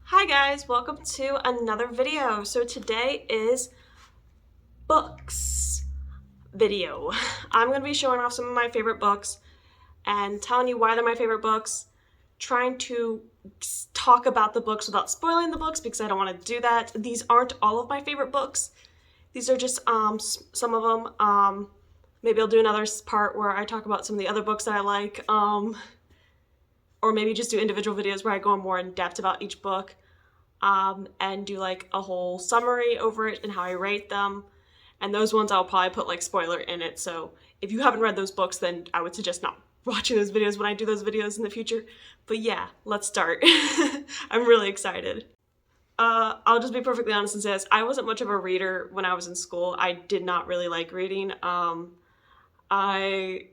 Hi guys, welcome to another video. So today is books video. I'm going to be showing off some of my favorite books and telling you why they're my favorite books, trying to talk about the books without spoiling the books because I don't want to do that. These aren't all of my favorite books. These are just some of them. Maybe I'll do another part where I talk about some of the other books that I like, or maybe just do individual videos where I go more in depth about each book. And do like a whole summary over it and how I rate them. And those ones I'll probably put like spoiler in it. So if you haven't read those books, then I would suggest not watching those videos when I do those videos in the future. But yeah, let's start. I'm really excited. I'll just be perfectly honest and say this. I wasn't much of a reader when I was in school. I did not really like reading. I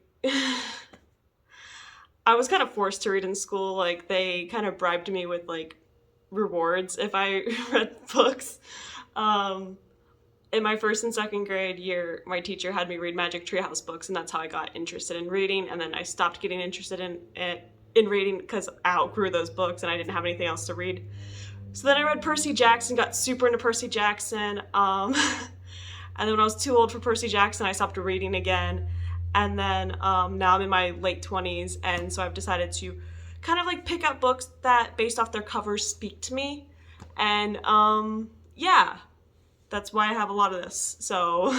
I was kind of forced to read in school. Like they kind of bribed me with like rewards if I read books. In my first and second grade year, my teacher had me read Magic Treehouse books, and that's how I got interested in reading. And then I stopped getting interested in reading because I outgrew those books and I didn't have anything else to read. So then I read Percy Jackson, got super into Percy Jackson. And then when I was too old for Percy Jackson, I stopped reading again. And then now I'm in my late 20s, and so I've decided to kind of like pick up books that based off their covers speak to me. And yeah, that's why I have a lot of this. So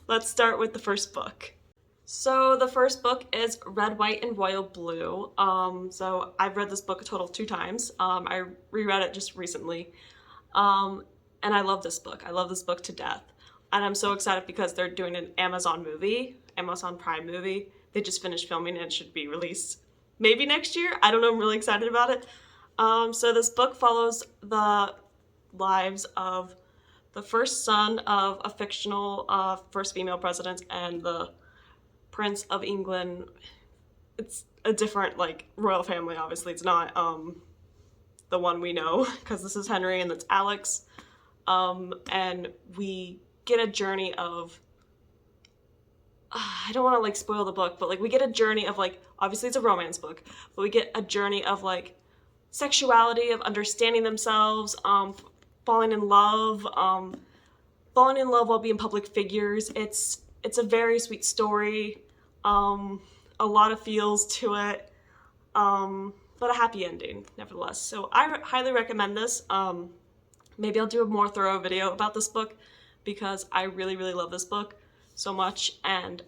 let's start with the first book. So the first book is Red, White, and Royal Blue. So I've read this book a total of 2 times. I reread it just recently. And I love this book. I love this book to death. And I'm so excited because they're doing an Amazon Prime movie. They just finished filming and it should be released maybe next year. I don't know, I'm really excited about it. So this book follows the lives of the first son of a fictional first female president and the Prince of England. It's a different like royal family, obviously. It's not the one we know because this is Henry and that's Alex. And we get a journey of I don't want to like spoil the book, but like we get a journey of like, obviously it's a romance book, but we get a journey of like sexuality, of understanding themselves, falling in love while being public figures. It's a very sweet story, a lot of feels to it, but a happy ending nevertheless. So I highly recommend this. Maybe I'll do a more thorough video about this book because I really, really love this book so much. And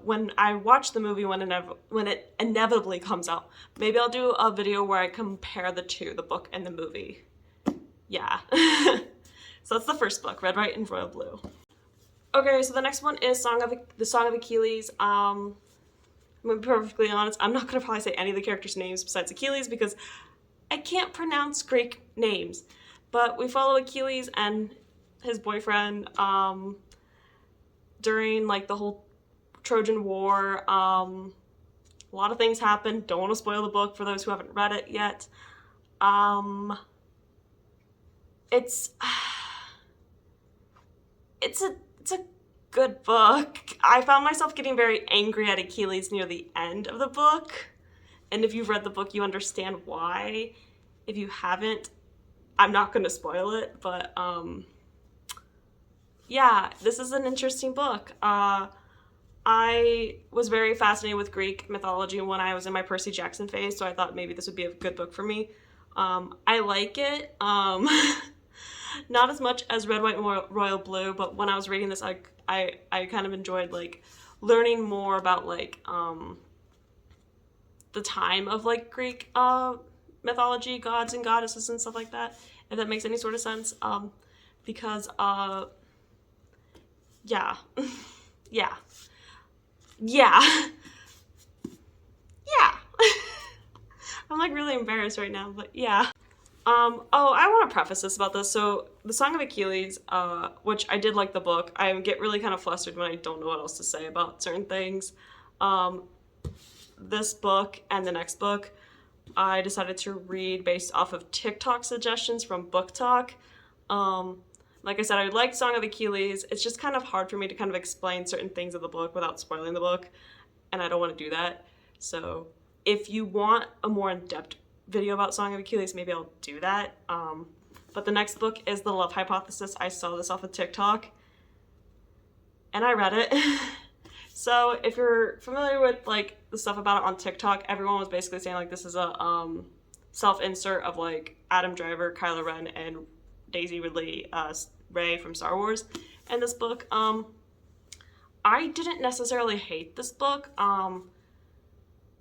when I watch the movie when it inevitably comes out, maybe I'll do a video where I compare the two, the book and the movie. Yeah. So that's the first book, Red, White, and Royal Blue. Okay, so the next one is the Song of Achilles. I'm gonna be perfectly honest, I'm not gonna probably say any of the characters' names besides Achilles because I can't pronounce Greek names. But we follow Achilles and his boyfriend during like the whole Trojan War. A lot of things happen. Don't want to spoil the book for those who haven't read it yet. It's a good book. I found myself getting very angry at Achilles near the end of the book. And if you've read the book, you understand why. If you haven't, I'm not going to spoil it, but yeah, this is an interesting book. I was very fascinated with Greek mythology when I was in my Percy Jackson phase, so I thought maybe this would be a good book for me. I like it. Not as much as Red, White, and Royal Blue, but when I was reading this, I kind of enjoyed like learning more about like the time of like Greek mythology, gods and goddesses and stuff like that, if that makes any sort of sense. Because yeah. Yeah. Yeah. Yeah. I'm like really embarrassed right now, but yeah. Oh, I want to preface this about this. So, The Song of Achilles, which I did like the book, I get really kind of flustered when I don't know what else to say about certain things. This book and the next book, I decided to read based off of TikTok suggestions from Book Talk. Like I said, I liked Song of Achilles. It's just kind of hard for me to kind of explain certain things of the book without spoiling the book, and I don't want to do that. So if you want a more in-depth video about Song of Achilles, maybe I'll do that. But the next book is The Love Hypothesis. I saw this off of TikTok and I read it. So if you're familiar with like the stuff about it on TikTok, everyone was basically saying like this is a self-insert of like Adam Driver, Kylo Ren, and Daisy Ridley, Rey from Star Wars in this book. I didn't necessarily hate this book.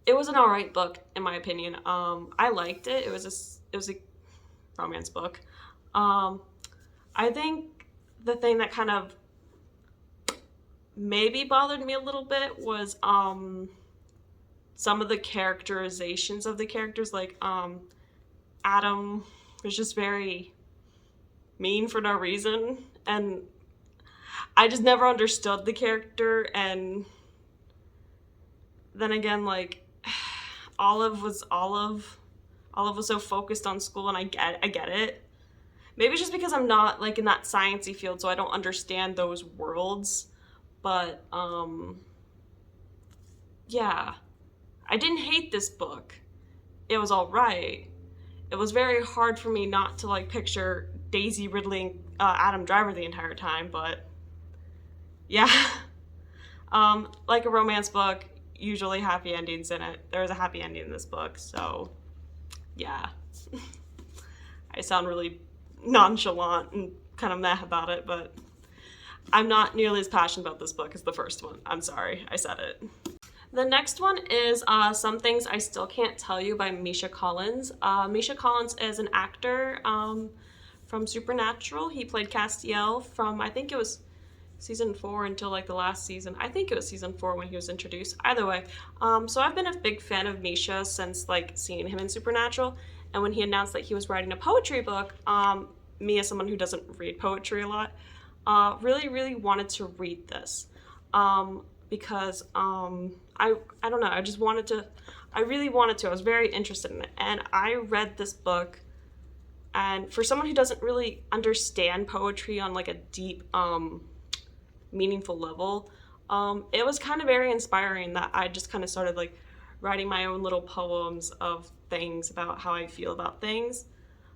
It was an alright book in my opinion. I liked it. It was a romance book. I think the thing that kind of maybe bothered me a little bit was some of the characterizations of the characters. Like Adam was just very mean for no reason, and I just never understood the character. And then again, like Olive was so focused on school, and I get it. Maybe it's just because I'm not like in that sciencey field, so I don't understand those worlds. But yeah, I didn't hate this book. It was all right. It was very hard for me not to like picture Daisy Ridley and Adam Driver the entire time, but yeah. Like a romance book, usually happy endings in it. There was a happy ending in this book, so yeah. I sound really nonchalant and kind of meh about it, but I'm not nearly as passionate about this book as the first one. I'm sorry, I said it. The next one is Some Things I Still Can't Tell You by Misha Collins. Misha Collins is an actor from Supernatural. He played Castiel from, I think it was season 4 until like the last season. I think it was season 4 when he was introduced. Either way, so I've been a big fan of Misha since like seeing him in Supernatural. And when he announced that he was writing a poetry book, me as someone who doesn't read poetry a lot, really wanted to read this because I don't know, I really wanted to. I was very interested in it, and I read this book, and for someone who doesn't really understand poetry on like a deep meaningful level, it was kind of very inspiring that I just kind of started like writing my own little poems of things about how I feel about things.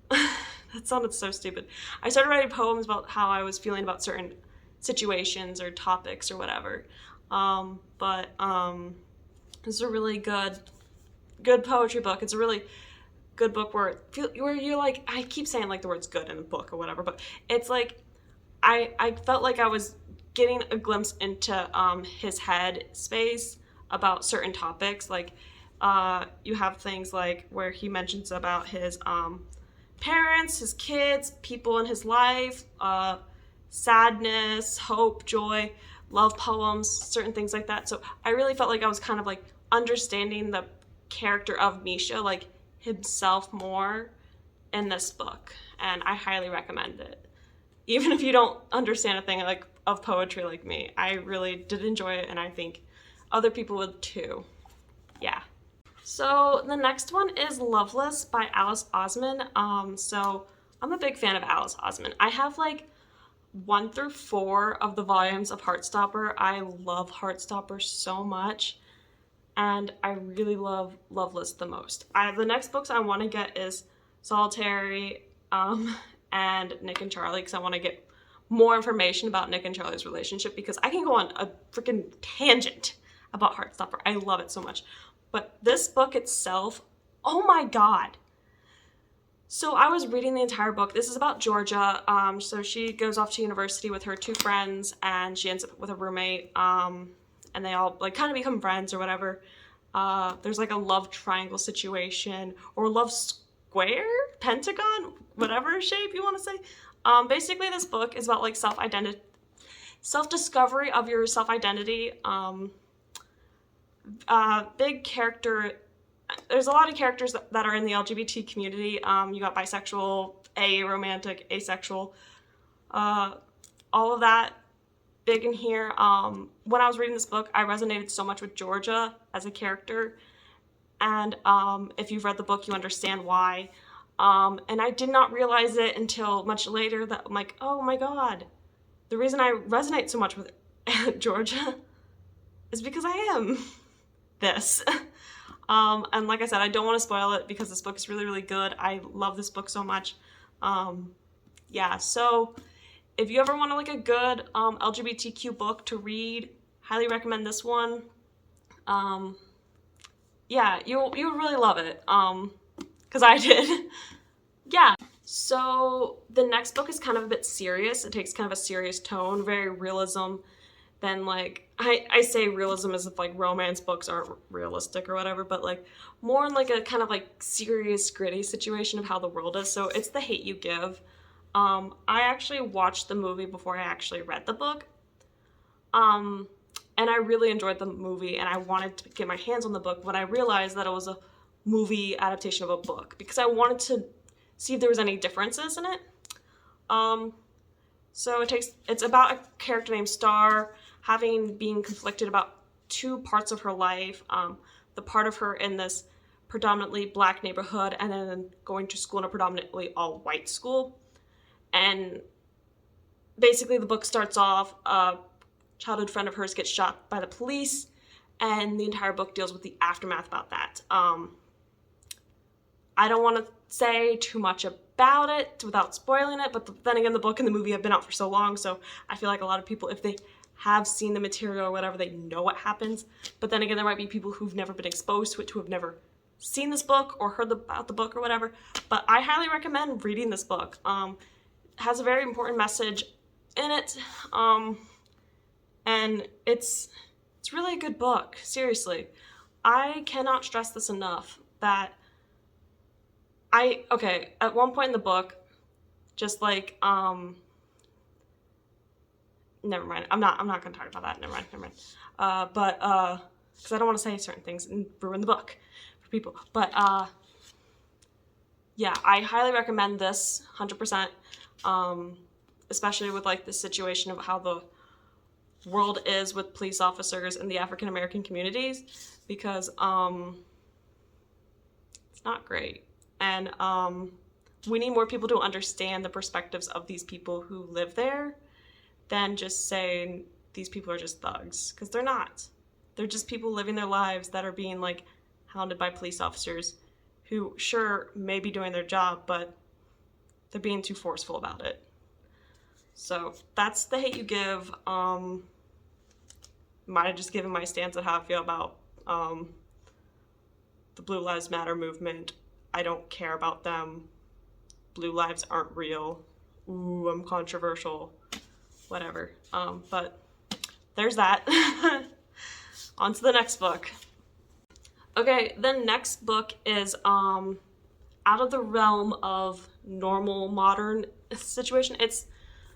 That sounded so stupid. I started writing poems about how I was feeling about certain situations or topics or whatever. But it's a really good poetry book. It's a really good book where you're like, I keep saying like the words good in the book or whatever, but it's like I felt like I was getting a glimpse into his head space about certain topics. Like you have things like where he mentions about his parents, his kids, people in his life, sadness, hope, joy, love poems, certain things like that. So I really felt like I was kind of like understanding the character of Misha, like himself, more in this book, and I highly recommend it. Even if you don't understand a thing like of poetry like me, I really did enjoy it, and I think other people would too. Yeah. So the next one is Loveless by Alice Osman. So I'm a big fan of Alice Osman. I have like 1 through 4 of the volumes of Heartstopper. I love Heartstopper so much, and I really love Loveless the most. The next books I want to get is Solitary and Nick and Charlie, because I want to get more information about Nick and Charlie's relationship, because I can go on a freaking tangent about Heartstopper. I love it so much. But this book itself, oh my god. So I was reading the entire book. This is about Georgia. So she goes off to university with her 2 friends, and she ends up with a roommate, and they all like kind of become friends or whatever. There's like a love triangle situation, or love square, pentagon, whatever shape you want to say. Basically this book is about like self-discovery of your self-identity. Big character, there's a lot of characters that are in the LGBT community. You got bisexual, aromantic, asexual, all of that big in here. When I was reading this book, I resonated so much with Georgia as a character, and if you've read the book, you understand why. And I did not realize it until much later that I'm like, oh my god, the reason I resonate so much with Georgia is because I am this. And like I said, I don't want to spoil it because this book is really, really good. I love this book so much. Yeah, so if you ever want like a good LGBTQ book to read, highly recommend this one. Yeah, you'll really love it, because I did. Yeah. So the next book is kind of a bit serious. It takes kind of a serious tone, very realism. Then like I say realism as if like romance books aren't realistic or whatever, but like more in like a kind of like serious, gritty situation of how the world is. So it's The Hate You Give. I actually watched the movie before I actually read the book. And I really enjoyed the movie and I wanted to get my hands on the book when I realized that it was a movie adaptation of a book because I wanted to see if there was any differences in it. So it's about a character named Star being conflicted about two parts of her life. The part of her in this predominantly black neighborhood and then going to school in a predominantly all white school. And basically the book starts off, a childhood friend of hers gets shot by the police, and the entire book deals with the aftermath about that. I don't want to say too much about it without spoiling it, but then again, the book and the movie have been out for so long, so I feel like a lot of people, if they have seen the material or whatever, they know what happens. But then again, there might be people who've never been exposed to it, who have never seen this book or heard about the book or whatever. But I highly recommend reading this book. It has a very important message in it, and it's really a good book. Seriously, I cannot stress this enough that at one point in the book, just like never mind. I'm not gonna talk about that. Never mind. But because I don't want to say certain things and ruin the book for people. But yeah, I highly recommend this 100%. Especially with like the situation of how the world is with police officers in the African American communities, because it's not great. And we need more people to understand the perspectives of these people who live there than just saying these people are just thugs, because they're not. They're just people living their lives that are being like hounded by police officers who sure may be doing their job, but they're being too forceful about it. So that's The Hate You Give. Might have just given my stance on how I feel about the Blue Lives Matter movement. I don't care about them. Blue lives aren't real. Ooh, I'm controversial. Whatever. But there's that. On to the next book. Okay, the next book is out of the realm of normal modern situation. It's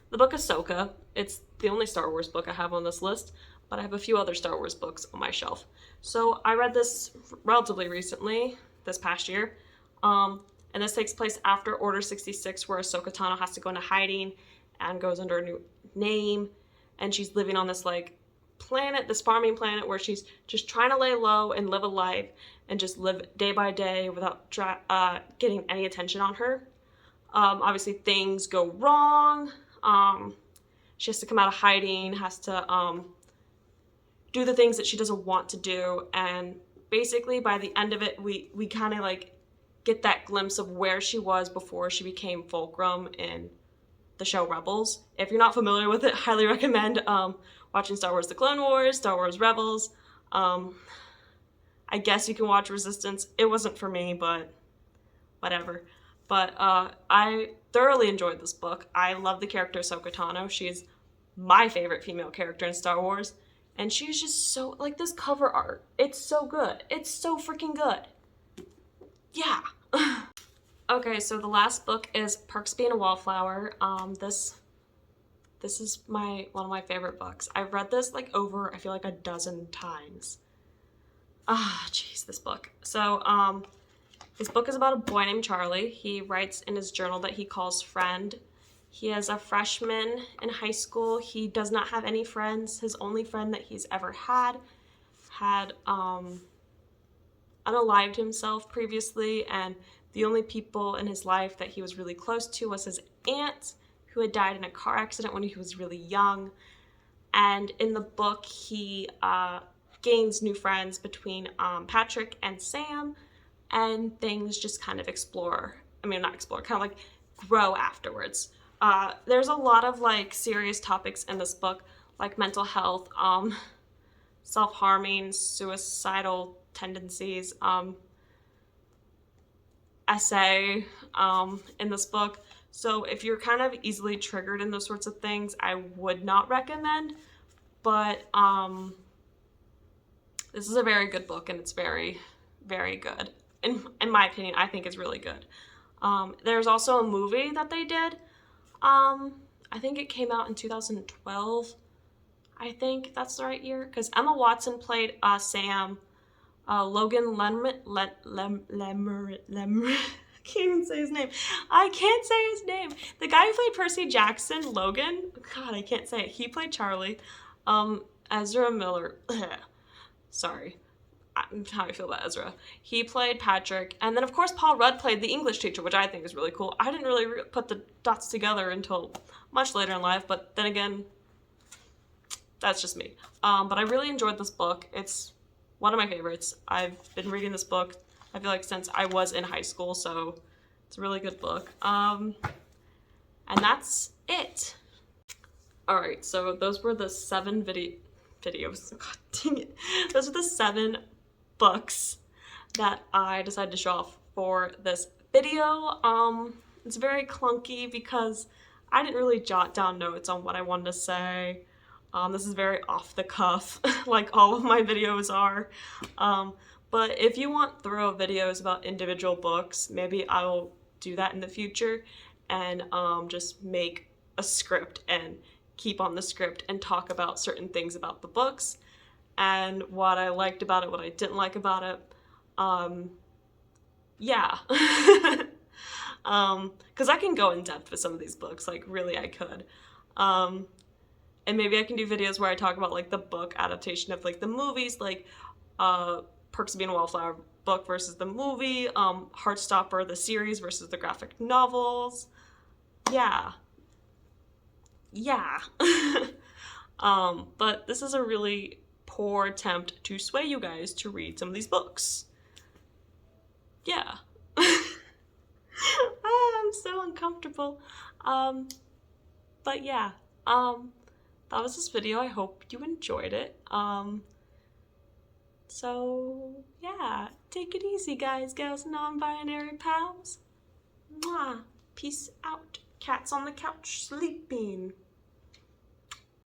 the book Ahsoka. It's the only Star Wars book I have on this list, but I have a few other Star Wars books on my shelf. So I read this relatively recently, this past year. And this takes place after Order 66, where Ahsoka Tano has to go into hiding and goes under a new name. And she's living on this like planet, this farming planet, where she's just trying to lay low and live a life and just live day by day without getting any attention on her. Obviously things go wrong. She has to come out of hiding, has to do the things that she doesn't want to do, and basically by the end of it, we kind of like get that glimpse of where she was before she became Fulcrum in the show Rebels. If you're not familiar with it, highly recommend watching Star Wars The Clone Wars, Star Wars Rebels. I guess you can watch Resistance. It wasn't for me, but whatever. But I thoroughly enjoyed this book. I love the character Ahsoka Tano. She is my favorite female character in Star Wars. And she's just so, like, this cover art, it's so good. It's so freaking good. Yeah. Okay, so the last book is Perks Being a Wallflower. This is one of my favorite books. I've read this like over, I feel like, a dozen times. Jeez, this book. So, this book is about a boy named Charlie. He writes in his journal that he calls friend. He is a freshman in high school. He does not have any friends. His only friend that he's ever had unalived himself previously, and the only people in his life that he was really close to was his aunt, who had died in a car accident when he was really young. And in the book, he gains new friends between Patrick and Sam, and things just kind of kind of like grow afterwards. There's a lot of like serious topics in this book, like mental health, self-harming, suicidal tendencies, essay in this book. So if you're kind of easily triggered in those sorts of things, I would not recommend. But this is a very good book, and it's very, very good. In my opinion, I think it's really good. There's also a movie that they did. I think it came out in 2012. I think that's the right year, because Emma Watson played Sam. Logan Lemmer. I can't even say his name. The guy who played Percy Jackson, Logan. God, I can't say it. He played Charlie. Ezra Miller. Sorry. How I feel about Ezra. He played Patrick, and then of course Paul Rudd played the English teacher, which I think is really cool. I didn't really put the dots together until much later in life, but then again, that's just me. But I really enjoyed this book. It's one of my favorites. I've been reading this book, I feel like, since I was in high school, so it's a really good book. And that's it. Alright, so those were the 7 videos. God dang it. Those are the 7 books that I decided to show off for this video. It's very clunky because I didn't really jot down notes on what I wanted to say. This is very off the cuff, like all of my videos are. But if you want thorough videos about individual books, maybe I'll do that in the future, and just make a script and keep on the script and talk about certain things about the books and what I liked about it, what I didn't like about it. Yeah. Because I can go in depth with some of these books, like really I could. And maybe I can do videos where I talk about like the book adaptation of like the movies, like Perks of Being a Wallflower book versus the movie, Heartstopper, the series versus the graphic novels. Yeah. But this is a really poor attempt to sway you guys to read some of these books. Yeah. I'm so uncomfortable. But yeah, that was this video. I hope you enjoyed it. So yeah, take it easy, guys, gals, non-binary pals. Mwah. Peace out. Cats on the couch sleeping.